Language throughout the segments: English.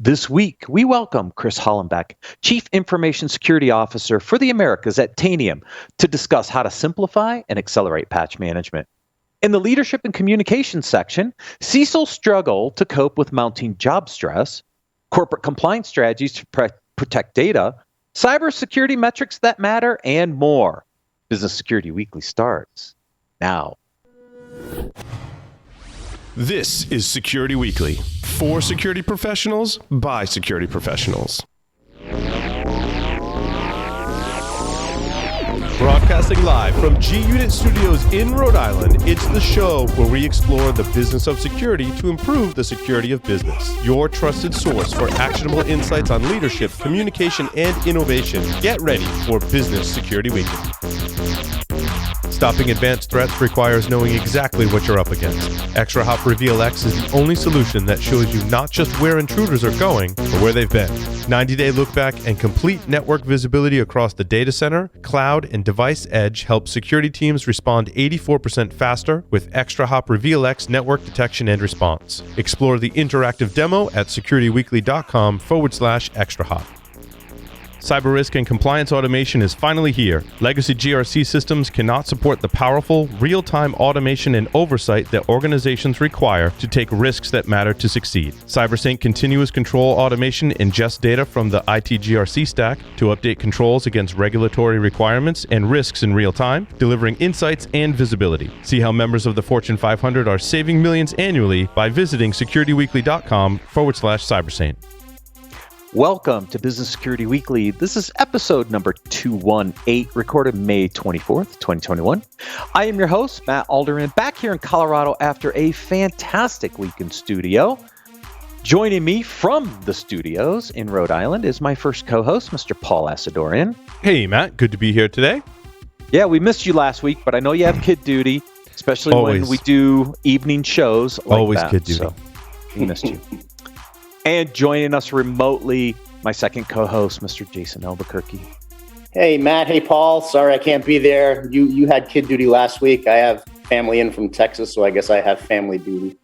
This week, we welcome Chris Hallenbeck, Chief Information Security Officer for the Americas at Tanium, to discuss how to simplify and accelerate patch management. In the leadership and communications section, CISOs struggle to cope with mounting job stress, corporate compliance strategies to protect data, cybersecurity metrics that matter, and more. Business Security Weekly starts now. This is Security Weekly, for security professionals, by security professionals. Broadcasting live from G-Unit Studios in Rhode Island, it's the show where we explore the business of security to improve the security of business. Your trusted source for actionable insights on leadership, communication, and innovation. Get ready for Business Security Weekly. Stopping advanced threats requires knowing exactly what you're up against. ExtraHop Reveal X is the only solution that shows you not just where intruders are going, but where they've been. 90-day look back and complete network visibility across the data center, cloud, and device edge helps security teams respond 84% faster with ExtraHop Reveal X network detection and response. Explore the interactive demo at securityweekly.com/extrahop. Cyber risk and compliance automation is finally here. Legacy GRC systems cannot support the powerful, real-time automation and oversight that organizations require to take risks that matter to succeed. CyberSync continuous control automation ingests data from the IT GRC stack to update controls against regulatory requirements and risks in real time, delivering insights and visibility. See how members of the Fortune 500 are saving millions annually by visiting securityweekly.com/cybersync. Welcome to Business Security Weekly. This is episode number 218, recorded May 24th, 2021. I am your host, Matt Alderman, back here in Colorado after a fantastic week in studio. Joining me from the studios in Rhode Island is my first co-host, Mr. Paul Asadorian. Hey, Matt. Good to be here today. Yeah, we missed you last week, but I know you have kid duty, especially when we do evening shows like Always that. Kid duty. So we missed you. And joining us remotely, my second co-host, Mr. Jason Albuquerque. Hey, Matt. Hey, Paul. Sorry I can't be there. You had kid duty last week. I have family in from Texas, so I guess I have family duty.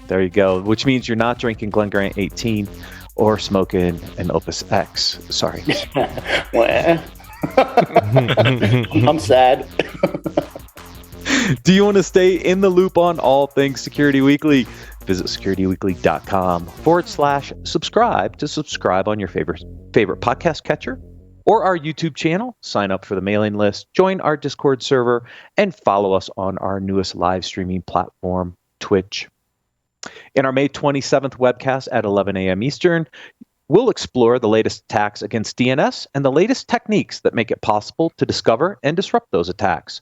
There you go, which means you're not drinking Glen Grant 18 or smoking an Opus X. Sorry. I'm sad. Do you want to stay in the loop on all things Security Weekly? Visit securityweekly.com/subscribe to subscribe on your favorite podcast catcher or our YouTube channel. Sign up for the mailing list, join our Discord server, and follow us on our newest live streaming platform, Twitch. In our May 27th webcast at 11 a.m. Eastern, we'll explore the latest attacks against DNS and the latest techniques that make it possible to discover and disrupt those attacks.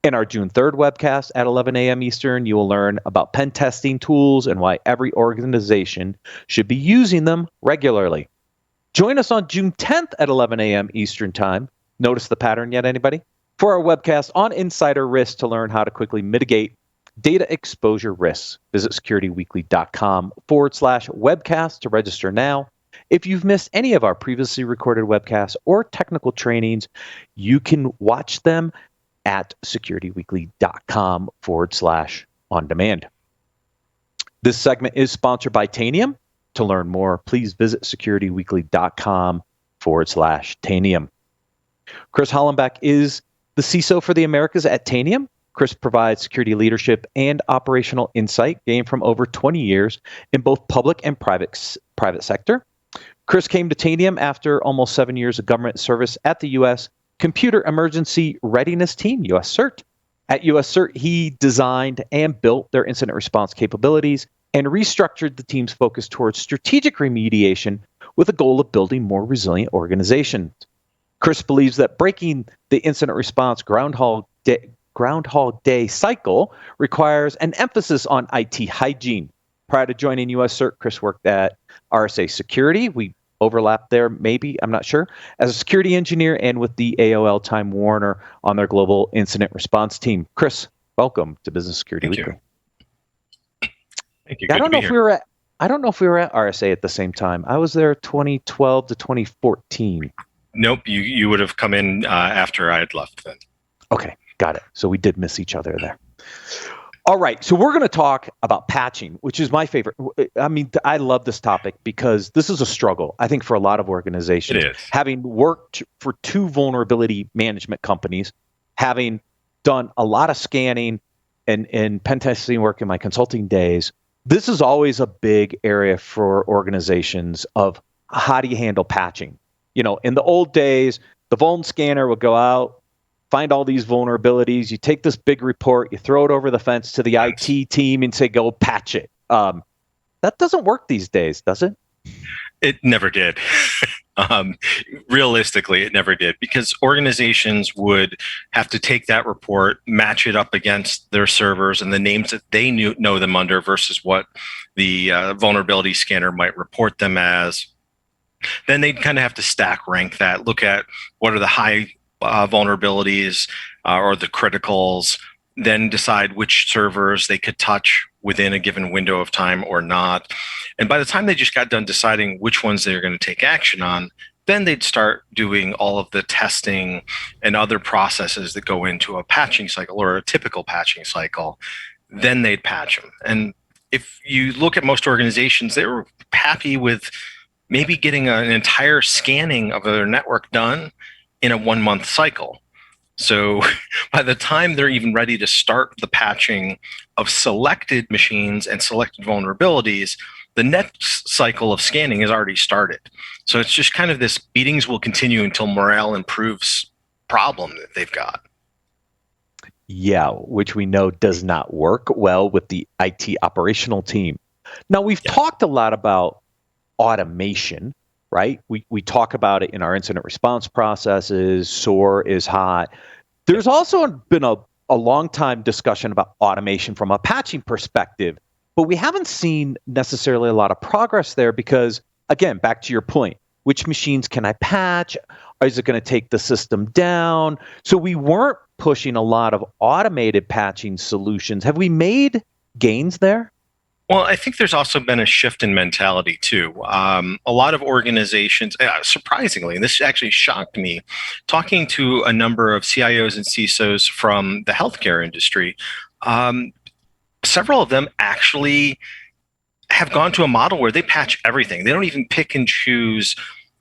In our June 3rd webcast at 11 a.m. Eastern, you will learn about pen testing tools and why every organization should be using them regularly. Join us on June 10th at 11 a.m. Eastern Time. Notice the pattern yet, anybody? For our webcast on insider risk to learn how to quickly mitigate data exposure risks. Visit securityweekly.com/webcast to register now. If you've missed any of our previously recorded webcasts or technical trainings, you can watch them at securityweekly.com/on-demand. This segment is sponsored by Tanium. To learn more, please visit securityweekly.com/Tanium. Chris Hallenbeck is the CISO for the Americas at Tanium. Chris provides security leadership and operational insight gained from over 20 years in both public and private sector. Chris came to Tanium after almost 7 years of government service at the U.S. Computer Emergency Readiness Team, U.S. CERT. At U.S. CERT, he designed and built their incident response capabilities and restructured the team's focus towards strategic remediation with a goal of building more resilient organizations. Chris believes that breaking the incident response Groundhog Day cycle requires an emphasis on IT hygiene. Prior to joining U.S. CERT, Chris worked at RSA Security. We overlap there, maybe, I'm not sure, as a security engineer and with the AOL Time Warner on their global incident response team. Chris, welcome to Business Security Weekly. Thank you. I don't know if we were at RSA at the same time. I was there 2012 to 2014. Nope, you would have come in after I had left then. Okay, got it. So we did miss each other there. All right, so we're going to talk about patching, which is my favorite. I mean, I love this topic because this is a struggle, I think, for a lot of organizations. It is. Having worked for two vulnerability management companies, having done a lot of scanning and pen testing work in my consulting days, this is always a big area for organizations of how do you handle patching? In the old days, the vuln scanner would go out, find all these vulnerabilities. You take this big report, you throw it over the fence to the IT team and say, go patch it. That doesn't work these days, does it? It never did. Realistically, it never did, because organizations would have to take that report, match it up against their servers and the names that they know them under versus what the vulnerability scanner might report them as. Then they'd kind of have to stack rank that, look at what are the high vulnerabilities or the criticals, then decide which servers they could touch within a given window of time or not. And by the time they just got done deciding which ones they're going to take action on, then they'd start doing all of the testing and other processes that go into a patching cycle or a typical patching cycle. Then they'd patch them. And if you look at most organizations, they were happy with maybe getting an entire scanning of their network done in a 1-month cycle. So by the time they're even ready to start the patching of selected machines and selected vulnerabilities, the next cycle of scanning has already started. So it's just kind of this meetings will continue until morale improves problem that they've got. Yeah, which we know does not work well with the IT operational team. Now, we've talked a lot about automation, right? We talk about it in our incident response processes. SOAR is hot. There's also been a long time discussion about automation from a patching perspective, but we haven't seen necessarily a lot of progress there because, again, back to your point, which machines can I patch? Is it going to take the system down? So we weren't pushing a lot of automated patching solutions. Have we made gains there? Well, I think there's also been a shift in mentality too. A lot of organizations, surprisingly, and this actually shocked me, talking to a number of CIOs and CISOs from the healthcare industry, several of them actually have gone to a model where they patch everything. They don't even pick and choose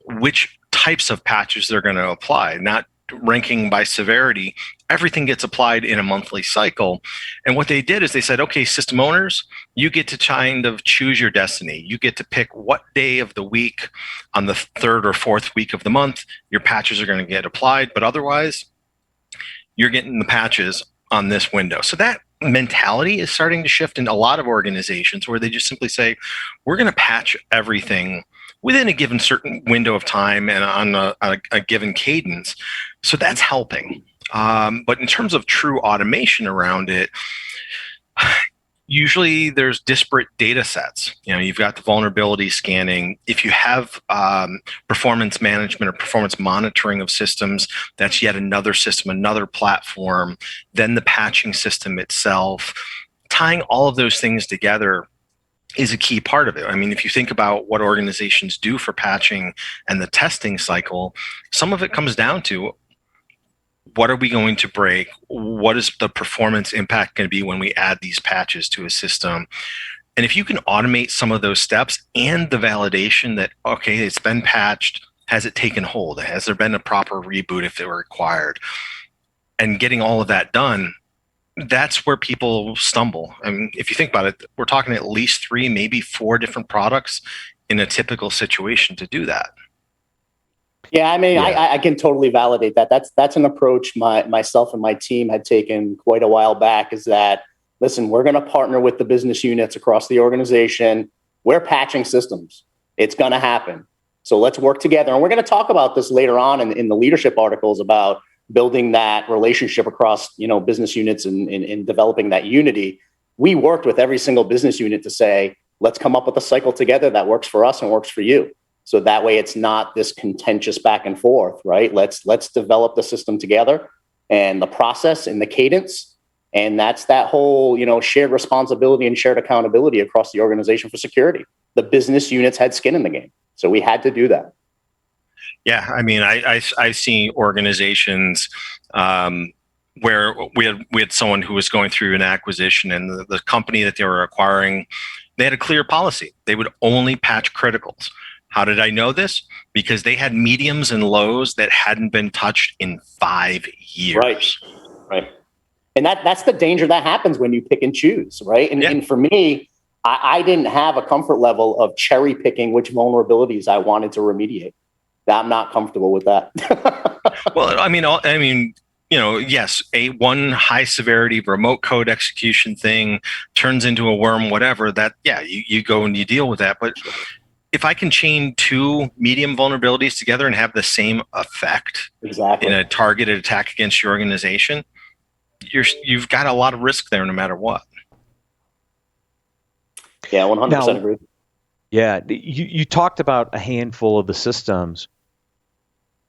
which types of patches they're going to apply, not ranking by severity. Everything gets applied in a monthly cycle. And what they did is they said, okay, system owners, you get to kind of choose your destiny. You get to pick what day of the week on the 3rd or 4th week of the month your patches are going to get applied. But otherwise, you're getting the patches on this window. So that mentality is starting to shift in a lot of organizations where they just simply say, we're going to patch everything within a given certain window of time and on a given cadence. So that's helping. But in terms of true automation around it, usually there's disparate data sets. You've got the vulnerability scanning. If you have performance management or performance monitoring of systems, that's yet another system, another platform. Then the patching system itself. Tying all of those things together is a key part of it. I mean, if you think about what organizations do for patching and the testing cycle, some of it comes down to what are we going to break? What is the performance impact going to be when we add these patches to a system? And if you can automate some of those steps and the validation that, okay, it's been patched, has it taken hold? Has there been a proper reboot if it were required? And getting all of that done, that's where people stumble. I mean, if you think about it, we're talking at least 3, maybe 4 different products in a typical situation to do that. Yeah, I mean, I can totally validate that. That's an approach myself and my team had taken quite a while back, is that, listen, we're going to partner with the business units across the organization. We're patching systems. It's going to happen. So let's work together. And we're going to talk about this later on in the leadership articles about building that relationship across, business units and developing that unity. We worked with every single business unit to say, let's come up with a cycle together that works for us and works for you. So that way it's not this contentious back and forth, right? Let's develop the system together and the process and the cadence. And that's that whole, shared responsibility and shared accountability across the organization for security. The business units had skin in the game. So we had to do that. Yeah, I mean, I see organizations where we had someone who was going through an acquisition, and the company that they were acquiring, they had a clear policy. They would only patch criticals. How did I know this? Because they had mediums and lows that hadn't been touched in 5 years. Right. And that's the danger that happens when you pick and choose, right? And for me, I didn't have a comfort level of cherry picking which vulnerabilities I wanted to remediate. I'm not comfortable with that. Well, I mean, yes, one high severity remote code execution thing turns into a worm, whatever. That, you go and you deal with that. But if I can chain 2 medium vulnerabilities together and have the same effect in a targeted attack against your organization, you've got a lot of risk there, no matter what. Yeah, 100% agree. Yeah, you talked about a handful of the systems.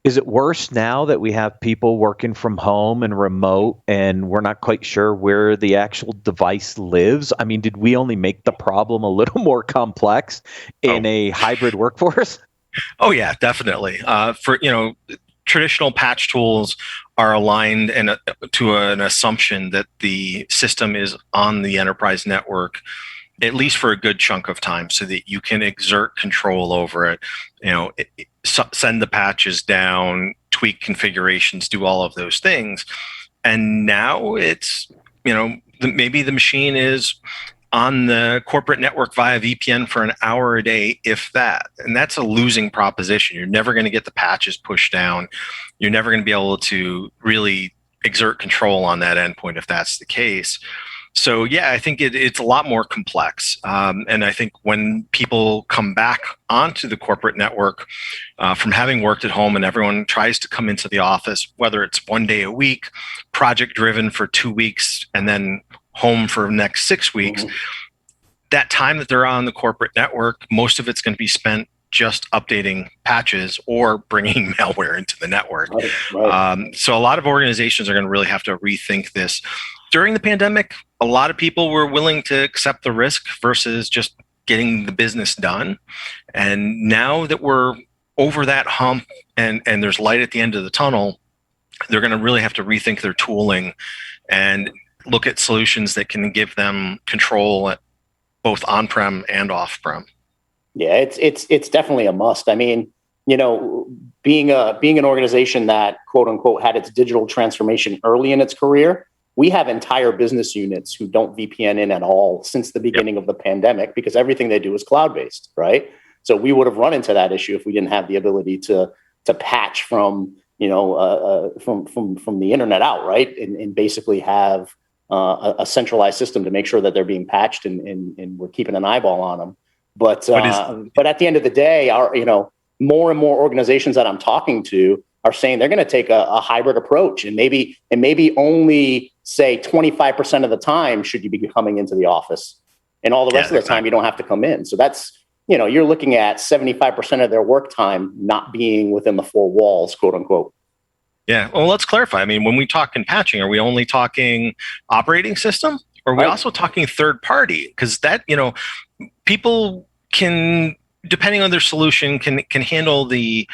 Is it worse now that we have people working from home and remote, and we're not quite sure where the actual device lives? I mean, did we only make the problem a little more complex in a hybrid workforce? Oh yeah, definitely. Traditional patch tools are aligned to an assumption that the system is on the enterprise network, at least for a good chunk of time, so that you can exert control over it. Send the patches down, tweak configurations, do all of those things. And now it's, maybe the machine is on the corporate network via VPN for an hour a day, if that. And that's a losing proposition. You're never going to get the patches pushed down. You're never going to be able to really exert control on that endpoint if that's the case. So yeah, I think it's a lot more complex. And I think when people come back onto the corporate network from having worked at home, and everyone tries to come into the office, whether it's 1 day a week, project driven for 2 weeks, and then home for the next 6 weeks, that time that they're on the corporate network, most of it's going to be spent just updating patches or bringing malware into the network. Right. So a lot of organizations are going to really have to rethink this. During the pandemic, a lot of people were willing to accept the risk versus just getting the business done. And now that we're over that hump and there's light at the end of the tunnel, they're going to really have to rethink their tooling and look at solutions that can give them control at both on-prem and off-prem. Yeah, it's definitely a must. I mean, being an organization that quote unquote had its digital transformation early in its career, we have entire business units who don't VPN in at all since the beginning of the pandemic, because everything they do is cloud-based, right? So we would have run into that issue if we didn't have the ability to patch from the internet out, right? And basically have a centralized system to make sure that they're being patched and we're keeping an eyeball on them. But at the end of the day, more and more organizations that I'm talking to are saying they're going to take a hybrid approach, and maybe only say 25% of the time should you be coming into the office, and all the rest of the time you don't have to come in. So that's, you're looking at 75% of their work time not being within the 4 walls, quote unquote. Yeah. Well, let's clarify. I mean, when we talk in patching, are we only talking operating system, or are we also talking third party? Because that, people can, depending on their solution, can handle the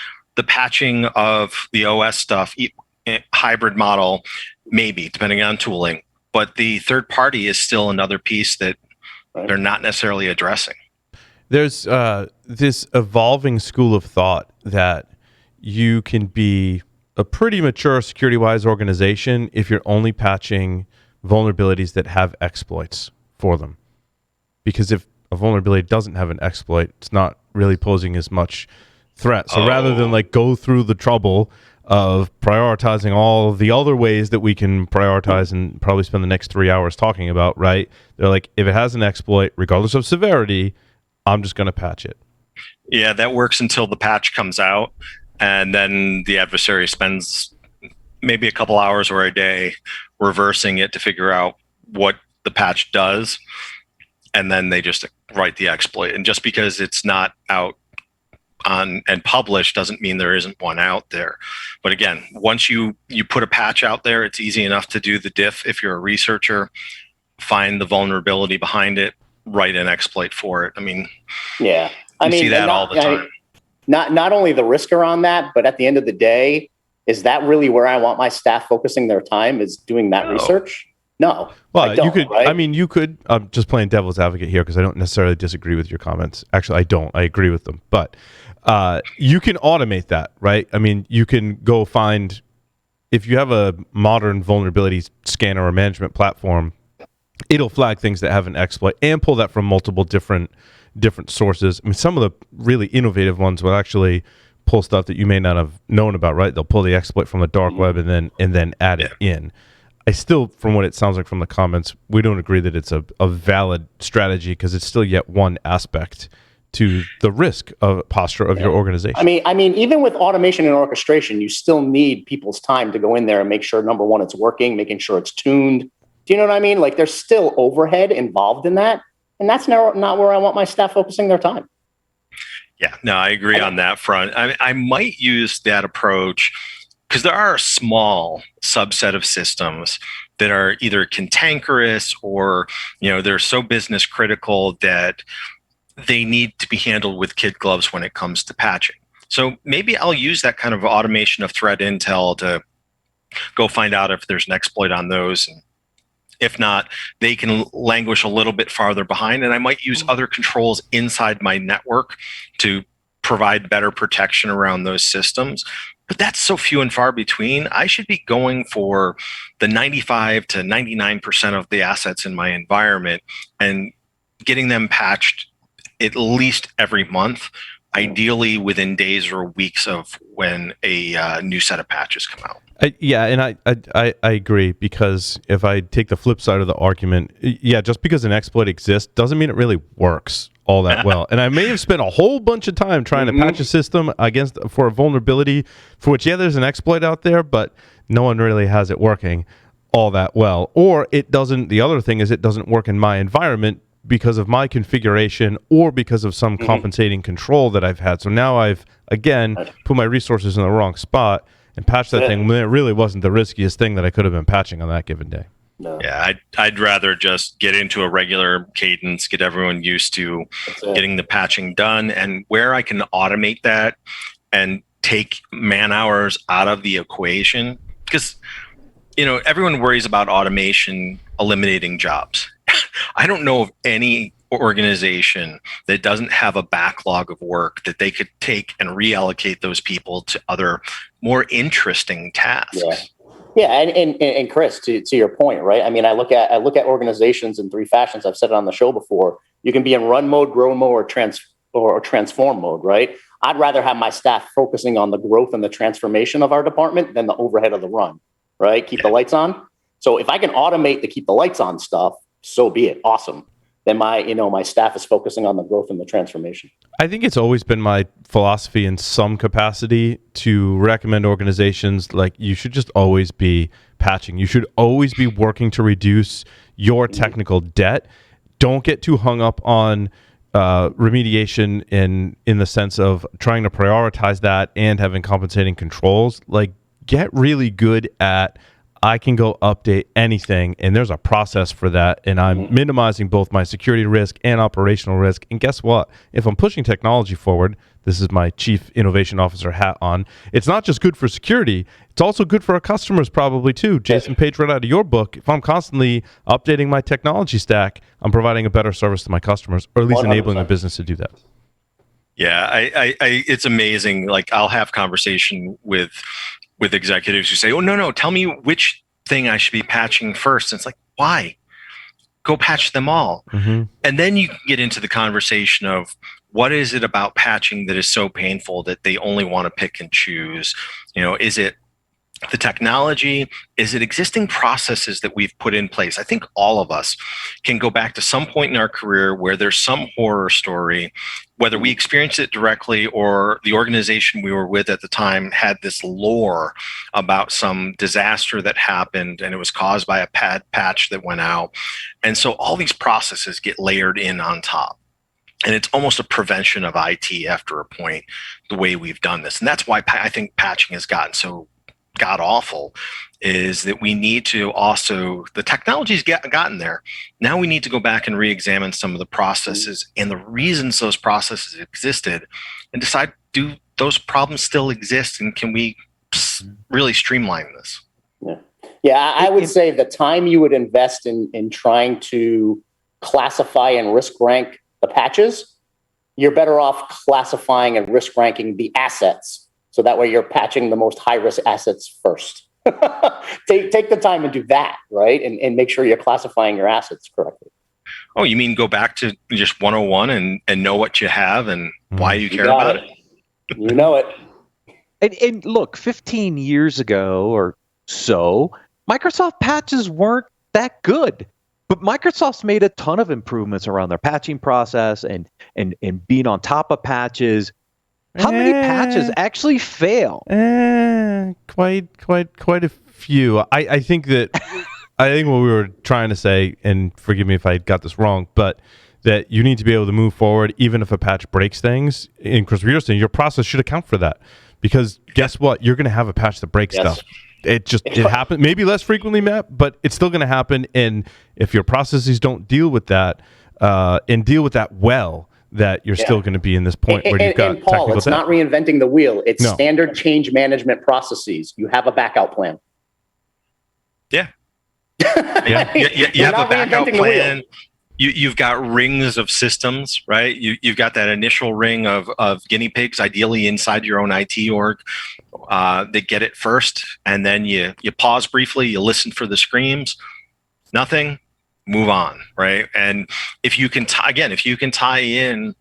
patching of the OS stuff, hybrid model, maybe, depending on tooling. But the third party is still another piece that they're not necessarily addressing. There's this evolving school of thought that you can be a pretty mature security-wise organization if you're only patching vulnerabilities that have exploits for them. Because if a vulnerability doesn't have an exploit, it's not really posing as much threat. So rather than go through the trouble of prioritizing all the other ways that we can prioritize and probably spend the next 3 hours talking about, right? They're like, if it has an exploit, regardless of severity, I'm just going to patch it. Yeah, that works until the patch comes out, and then the adversary spends maybe a couple hours or a day reversing it to figure out what the patch does, and then they just write the exploit. And just because it's not out on and published doesn't mean there isn't one out there. But again, once you put a patch out there, it's easy enough to do the diff if you're a researcher, find the vulnerability behind it, write an exploit for it. I mean, you see that all the time. Not only the risk around that, but at the end of the day, Is that really where I want my staff focusing their time, is doing that research? No. Well, you could, right? I mean, you could, I'm just playing devil's advocate here because I don't necessarily disagree with your comments. Actually, I don't. I agree with them. But you can automate that, right? I mean, you can go find, if you have a modern vulnerability scanner or management platform, it'll flag things that have an exploit and pull that from multiple different sources. I mean, some of the really innovative ones will actually pull stuff that you may not have known about, right? They'll pull the exploit from the dark web and then add it in. I still, from what it sounds like from the comments, we don't agree that it's a valid strategy because it's still yet one aspect to the risk of posture of your organization. I mean, even with automation and orchestration, you still need people's time to go in there and make sure, number one, it's working, making sure it's tuned. Do you know what I mean? Like, there's still overhead involved in that. And that's not where I want my staff focusing their time. Yeah, no, I agree on that front. I might use that approach because there are a small subset of systems that are either cantankerous or, they're so business critical that they need to be handled with kid gloves when it comes to patching. So maybe I'll use that kind of automation of threat intel to go find out if there's an exploit on those. And if not, they can languish a little bit farther behind. And I might use other controls inside my network to provide better protection around those systems. But that's so few and far between. I should be going for the 95 to 99% of the assets in my environment and getting them patched at least every month, ideally within days or weeks of when a new set of patches come out. I agree, because if I take the flip side of the argument, just because an exploit exists doesn't mean it really works all that well. And I may have spent a whole bunch of time trying to patch a system for a vulnerability for which, there's an exploit out there, but no one really has it working all that well. Or it doesn't, the other thing is it doesn't work in my environment because of my configuration or because of some compensating control that I've had. So now I've, again, put my resources in the wrong spot and patched that thing when it really wasn't the riskiest thing that I could have been patching on that given day. No. Yeah, I'd rather just get into a regular cadence, get everyone used to getting the patching done, and where I can automate that and take man hours out of the equation. Because, everyone worries about automation eliminating jobs. I don't know of any organization that doesn't have a backlog of work that they could take and reallocate those people to other more interesting tasks. Yeah, and Chris, to your point, right? I mean, I look at organizations in three fashions. I've said it on the show before. You can be in run mode, grow mode, or transform mode, right? I'd rather have my staff focusing on the growth and the transformation of our department than the overhead of the run, right? Keep the lights on. So if I can automate the keep the lights on stuff, so be it. Awesome. Then my staff is focusing on the growth and the transformation. I think it's always been my philosophy in some capacity to recommend organizations like you should just always be patching. You should always be working to reduce your technical debt. Don't get too hung up on remediation in the sense of trying to prioritize that and having compensating controls. Like, get really good at, I can go update anything, and there's a process for that, and I'm minimizing both my security risk and operational risk. And guess what? If I'm pushing technology forward, this is my chief innovation officer hat on, it's not just good for security, it's also good for our customers probably too. Jason Page read out of your book, if I'm constantly updating my technology stack, I'm providing a better service to my customers, or at least 100%. Enabling the business to do that. Yeah, I it's amazing. Like, I'll have conversation with executives who say, oh, no, tell me which thing I should be patching first. And it's like, why? Go patch them all. And then you can get into the conversation of what is it about patching that is so painful that they only want to pick and choose? Is it the technology? Is it existing processes that we've put in place? I think all of us can go back to some point in our career where there's some horror story, whether we experienced it directly or the organization we were with at the time had this lore about some disaster that happened and it was caused by a patch that went out. And so all these processes get layered in on top. And it's almost a prevention of IT after a point, the way we've done this. And that's why I think patching has gotten so god awful, is that we need to also, the technology's gotten there. Now we need to go back and re-examine some of the processes and the reasons those processes existed and decide, do those problems still exist, and can we let's really streamline this. Yeah, I would say the time you would invest in trying to classify and risk rank the patches, you're better off classifying and risk ranking the assets. So that way you're patching the most high risk assets first. Take the time and do that, right? And make sure you're classifying your assets correctly. Oh, you mean go back to just 101 and know what you have and why you care about it? You know it. And look, 15 years ago or so, Microsoft patches weren't that good. But Microsoft's made a ton of improvements around their patching process and being on top of patches. How many patches actually fail? Quite a few. I think that I think what we were trying to say, and forgive me if I got this wrong, but that you need to be able to move forward even if a patch breaks things. And Chris, you're saying your process should account for that. Because guess what? You're going to have a patch that breaks stuff. It happens, maybe less frequently, Matt, but it's still going to happen. And if your processes don't deal with that and deal with that well, that you're still going to be in this point where you've got Paul, it's not reinventing the wheel. It's standard change management processes. You have a backout plan. Yeah. You have a backup plan. You've got rings of systems, right? You've got that initial ring of guinea pigs, ideally inside your own IT org. They get it first, and then you pause briefly, you listen for the screams, nothing, move on, right? And if you can tie in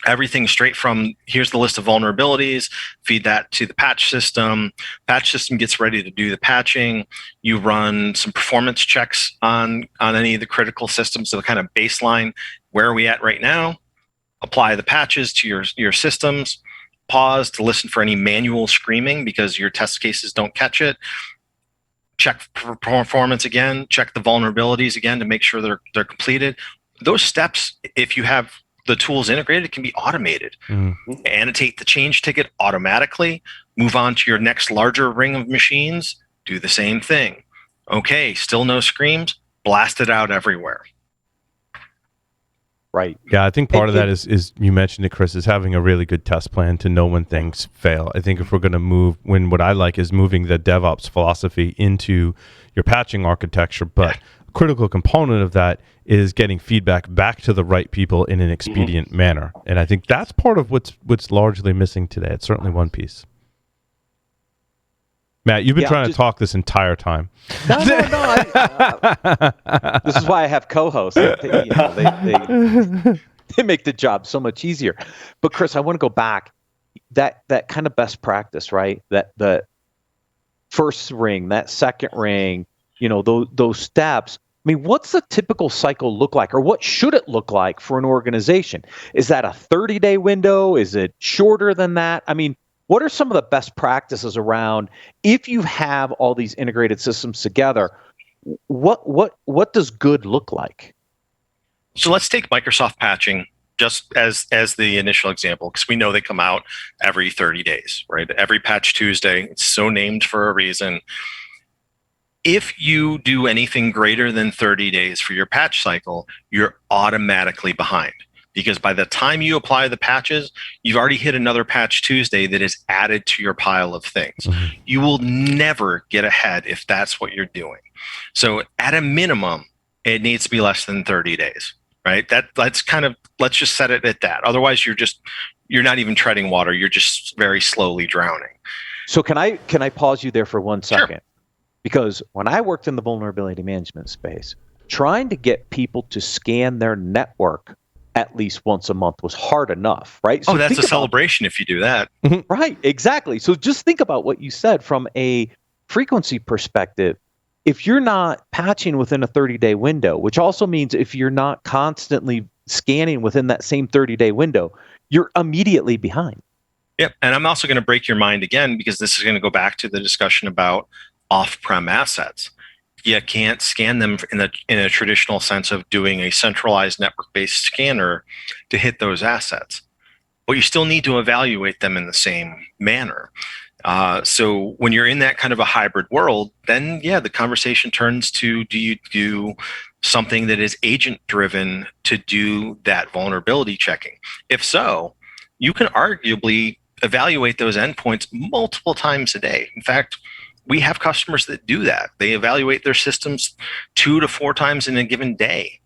everything straight from here's the list of vulnerabilities, feed that to the patch system gets ready to do the patching, you run some performance checks on any of the critical systems, so kind of baseline, where are we at right now, apply the patches to your systems, pause to listen for any manual screaming because your test cases don't catch it, check performance again, check the vulnerabilities again to make sure they're completed. Those steps, if you have the tools integrated, can be automated. Annotate the change ticket automatically, move on to your next larger ring of machines, do the same thing. Okay, still no screams, blast it out everywhere. Right. Yeah, I think part of that is you mentioned it, Chris, is having a really good test plan to know when things fail. I think if we're going to move, what I like is moving the DevOps philosophy into your patching architecture, but a critical component of that is getting feedback back to the right people in an expedient manner. And I think that's part of what's largely missing today. It's certainly one piece. Matt, you've been trying to talk this entire time. No. This is why I have co-hosts. They make the job so much easier. But Chris, I want to go back. That kind of best practice, right? That the first ring, that second ring, those steps. I mean, what's the typical cycle look like, or what should it look like for an organization? Is that a 30-day window? Is it shorter than that? I mean, what are some of the best practices around if you have all these integrated systems together? What does good look like? So let's take Microsoft patching just as the initial example, because we know they come out every 30 days, right? Every Patch Tuesday. It's so named for a reason. If you do anything greater than 30 days for your patch cycle, you're automatically behind. Because by the time you apply the patches, you've already hit another Patch Tuesday that is added to your pile of things. You will never get ahead if that's what you're doing. So at a minimum, it needs to be less than 30 days, right? Let's just set it at that. Otherwise, you're not even treading water. You're just very slowly drowning. So can I pause you there for 1 second? Sure. Because when I worked in the vulnerability management space, trying to get people to scan their network at least once a month was hard enough, right? So that's a celebration if you do that. Right, exactly. So just think about what you said from a frequency perspective. If you're not patching within a 30-day window, which also means if you're not constantly scanning within that same 30-day window, you're immediately behind. Yep, and I'm also going to break your mind again, because this is going to go back to the discussion about off-prem assets. You can't scan them in a traditional sense of doing a centralized network-based scanner to hit those assets. But you still need to evaluate them in the same manner. So when you're in that kind of a hybrid world, then the conversation turns to, do you do something that is agent-driven to do that vulnerability checking? If so, you can arguably evaluate those endpoints multiple times a day. In fact, we have customers that do that. They evaluate their systems 2 to 4 times in a given day.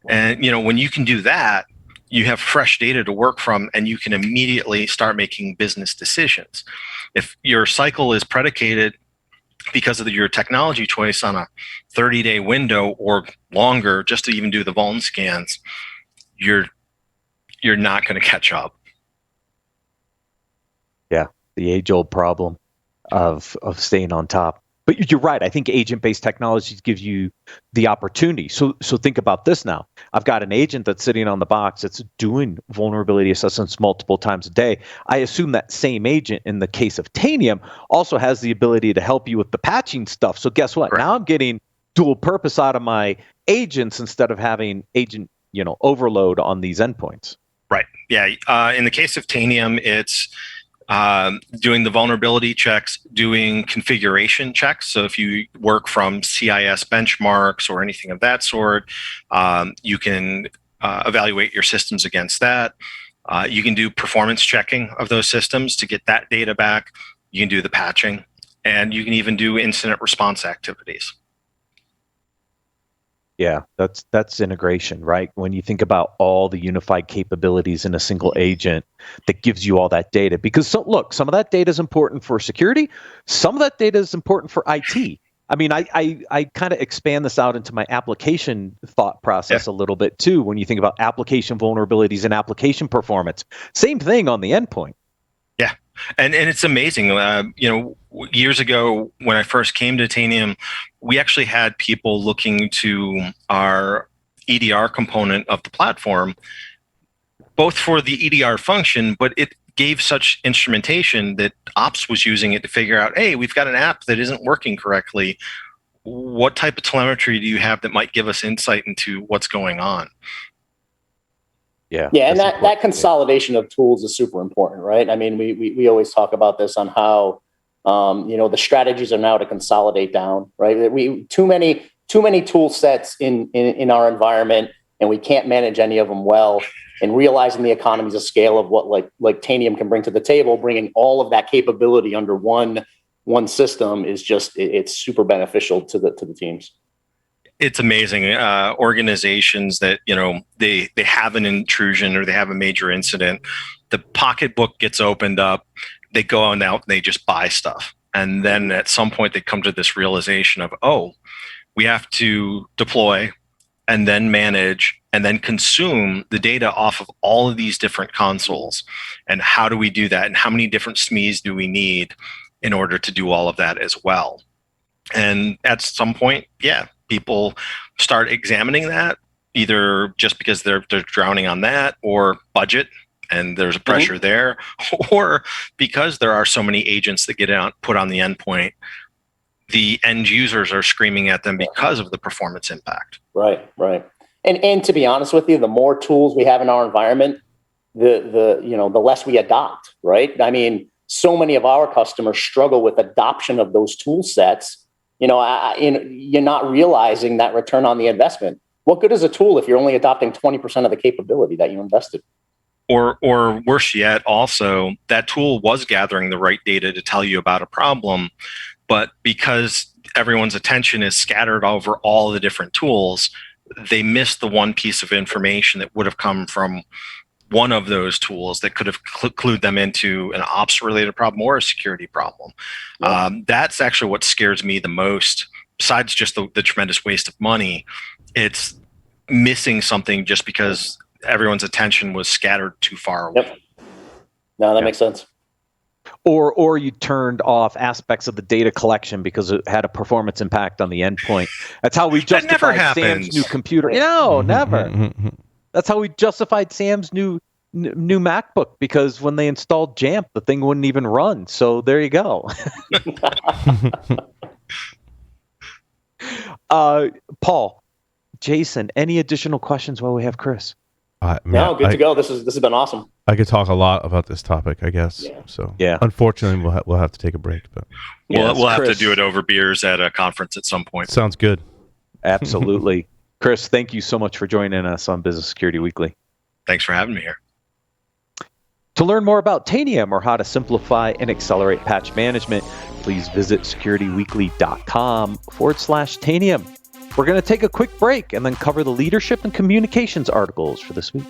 And when you can do that, you have fresh data to work from, and you can immediately start making business decisions. If your cycle is predicated because of your technology choice on a 30-day window or longer just to even do the vuln scans, you're not going to catch up. Yeah, the age-old problem of staying on top. But you're right. I think agent-based technologies gives you the opportunity. So think about this now. I've got an agent that's sitting on the box that's doing vulnerability assessments multiple times a day. I assume that same agent, in the case of Tanium, also has the ability to help you with the patching stuff. So guess what? Correct. Now I'm getting dual purpose out of my agents instead of having agent, overload on these endpoints. Right. Yeah. In the case of Tanium, it's doing the vulnerability checks, doing configuration checks. So if you work from CIS benchmarks or anything of that sort, you can evaluate your systems against that. You can do performance checking of those systems to get that data back. You can do the patching, and you can even do incident response activities. Yeah, that's integration, right? When you think about all the unified capabilities in a single agent that gives you all that data. Because look, some of that data is important for security. Some of that data is important for IT. I mean, I kind of expand this out into my application thought process a little bit too. When you think about application vulnerabilities and application performance, same thing on the endpoint. Yeah, and it's amazing. Years ago when I first came to Tanium, we actually had people looking to our EDR component of the platform, both for the EDR function, but it gave such instrumentation that ops was using it to figure out, hey, we've got an app that isn't working correctly. What type of telemetry do you have that might give us insight into what's going on? Yeah, and that consolidation of tools is super important, right? I mean, we always talk about this on how the strategies are now to consolidate down, right? Too many tool sets in our environment, and we can't manage any of them well. And realizing the economies of scale of what like Tanium can bring to the table, bringing all of that capability under one system is it's super beneficial to the teams. It's amazing. Organizations that, they have an intrusion or they have a major incident, the pocketbook gets opened up, they go on out and they just buy stuff. And then at some point they come to this realization of, oh, we have to deploy and then manage and then consume the data off of all of these different consoles. And how do we do that? And how many different SMEs do we need in order to do all of that as well? And at some point, people start examining that, either just because they're drowning on that, or budget and there's a pressure there, or because there are so many agents that get put on the endpoint, the end users are screaming at them because of the performance impact. Right. And to be honest with you, the more tools we have in our environment, the less we adopt, right? I mean, so many of our customers struggle with adoption of those tool sets. You're not realizing that return on the investment. What good is a tool if you're only adopting 20% of the capability that you invested? Or worse yet, also, that tool was gathering the right data to tell you about a problem, but because everyone's attention is scattered over all the different tools, they missed the one piece of information that would have come from one of those tools that could have clued them into an ops-related problem or a security problem. Yeah. That's actually what scares me the most, besides just the tremendous waste of money. It's missing something just because everyone's attention was scattered too far away. Yep. No, that makes sense. Or you turned off aspects of the data collection because it had a performance impact on the endpoint. That's how we justified Sam's new computer. No, never. That's how we justified Sam's new MacBook, because when they installed Jamp, the thing wouldn't even run. So there you go. Paul, Jason, any additional questions while we have Chris? No, good to go. This has been awesome. I could talk a lot about this topic, I guess. Yeah. So unfortunately, we'll have to take a break. But we'll have to do it over beers at a conference at some point. Sounds good. Absolutely. Chris, thank you so much for joining us on Business Security Weekly. Thanks for having me here. To learn more about Tanium or how to simplify and accelerate patch management, please visit securityweekly.com/Tanium. We're going to take a quick break and then cover the leadership and communications articles for this week.